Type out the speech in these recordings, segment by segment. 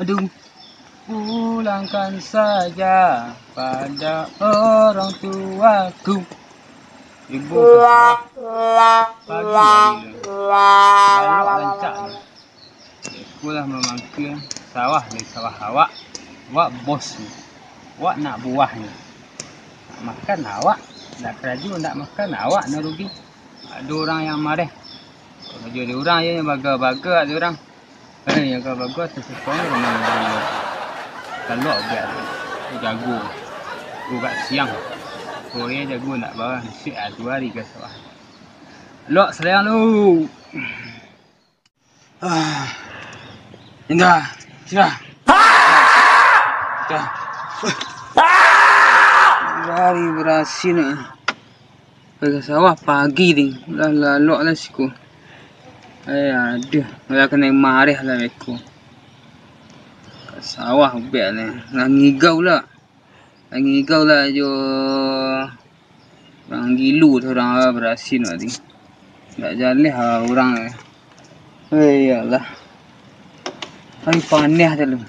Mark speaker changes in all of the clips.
Speaker 1: padu. Pulangkan saja pada orang tuaku. Ibu pagi hari lalu rancak ni. Ikulah memangkil sawah ni sawah awak. Awak bos ni. Awak nak buah ni. Nak makan awak. Nak keraju nak makan awak nak rugi. Ada orang yang marah. Kalau ada orang yang baga-baga ada orang. Yang baga tersekong rumah dia. Kalau biar jago. Kat siang. Korea jago nak bawa nasi 2 hari ke sawah. Lok selayang lu. Indah. Sudah. Dah. Hari berhasil ni. Pergi sawah pagi ni. Lah lok lah siku. Aduh, dah kena marah lah aku. Kat sawah biar ni. Ngigau lah. Ngigau lah jo. Orang gilu tu orang berhasil tadi. Tak jalan orang ni. Iyalah. Hari panas tu lu.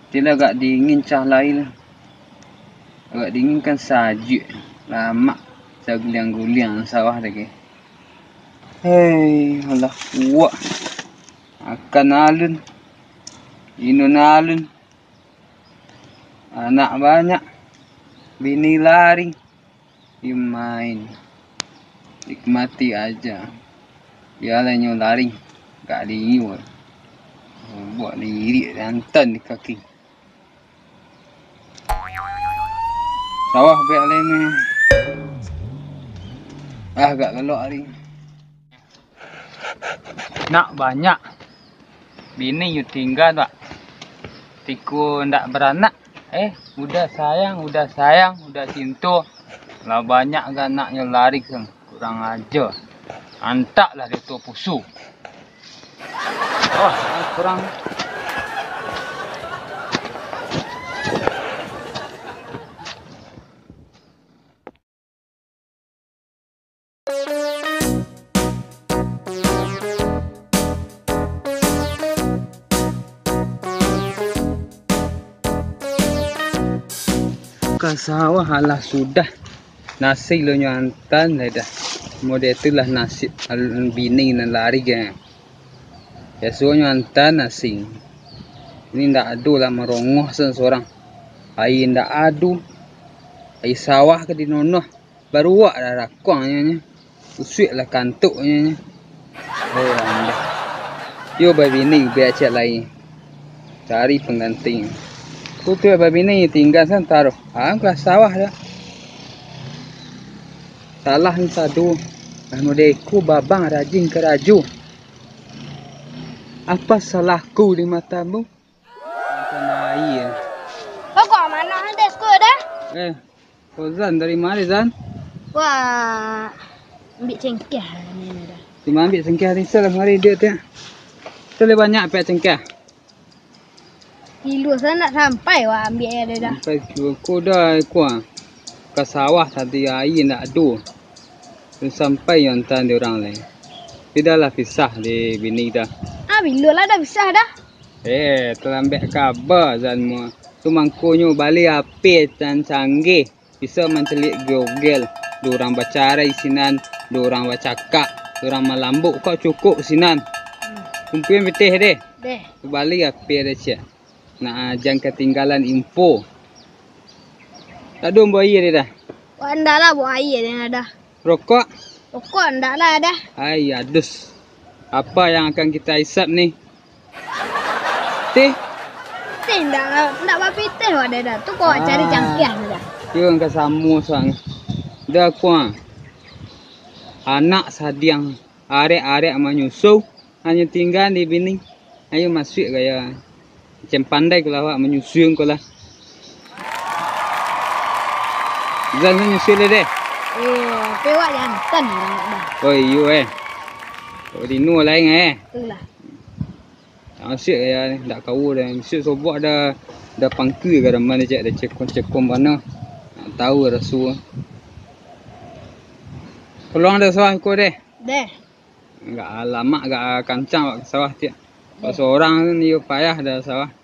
Speaker 1: Dia agak dingin cah lain lah. Agak dingin kan sajuk. Lama saya guliang-guliang sawah lagi. Hei, Allah kuat. Akan alun. Inun alun. Anak banyak. Bini lari. Main. Nikmati aja. Biarlah nyo lari. Gak diiu. Buat lirik rantan di kaki. Sawah biar leme. Gak kelok hari. Nak banyak. Bini you tinggal tak. Tiku ndak beranak. Udah sayang, udah cinta. Lah banyak kan anaknya lari kan. Kurang aja. Antaklah dia tu pusu. Kurang. Ke sawah halah sudah nasi lo nyantan dah model itulah nasi bini nan lari kan ya so nyantan nasi ini ndak adu lah merongoh seorang air ndak adu air sawah ke di nonoh baru wak dah rakuangnya usik lah kantuknya anda yo babi ni biar cek lain cari pengganti. Kutu babi ni tinggal san taruh. Kelas sawah dah. Salah ni satu. Modeku babang rajin keraju. Apa salahku di matamu? Kena air.
Speaker 2: Kau mana ada sekolah dah?
Speaker 1: Kau Zan dari mana Zan?
Speaker 2: Wah, ambil cengkeh ni dah.
Speaker 1: Cuma ambil cengkeh ni salah hari dia tu. Terlalu banyak pek cengkeh.
Speaker 2: Kilo sana nak sampai wah ambil air dia dah.
Speaker 1: Sampai kilo dah kuah. Ke sawah tadi air nak adu. Sampai yang tan dia orang lain. Dia dah pisah di bini dah.
Speaker 2: Bila lah dah pisah dah.
Speaker 1: Terlambat kabar Zan. Tu mangkonyo balik api dan canggih. Bisa mencelik Google. Diorang bercarai sinan. Diorang bercakap. Diorang melambuk kau cukup sinan. Kumpuin betih deh.
Speaker 2: Deh.
Speaker 1: Balik api ada cik. Nak jangan ketinggalan info. Tak ada buat air dia dah.
Speaker 2: Wah, ndak lah buat air dia dah.
Speaker 1: Rokok?
Speaker 2: Rokok ndak lah dah.
Speaker 1: Hai, adus. Apa yang akan kita hisap ni? Teh?
Speaker 2: Teh ndak lah. Ndak bapi teh wah dia dah. Tu kau cari cangkih dia dah.
Speaker 1: Yang ke samu sang. Dah kuah. Anak sadiang arek-arek menyusu. Hanya tinggal di bini. Ayo masuk gaya. Macam pandai kalau awak menyusun kau lah. Zan menyusun deh.
Speaker 2: Pewak jantan orang dah.
Speaker 1: Oh iyo Oh di nu lain
Speaker 2: Itulah.
Speaker 1: Asyik ya dak kau dah. Asyik sobok dah pangku ke dalam mana cek dah cekom mana. Nak tahu rasul. Peluang dah sawah kau deh.
Speaker 2: Deh.
Speaker 1: Enggak lama enggak kancang sawah tiap. Kalau seorang kan dia payah dah sawah.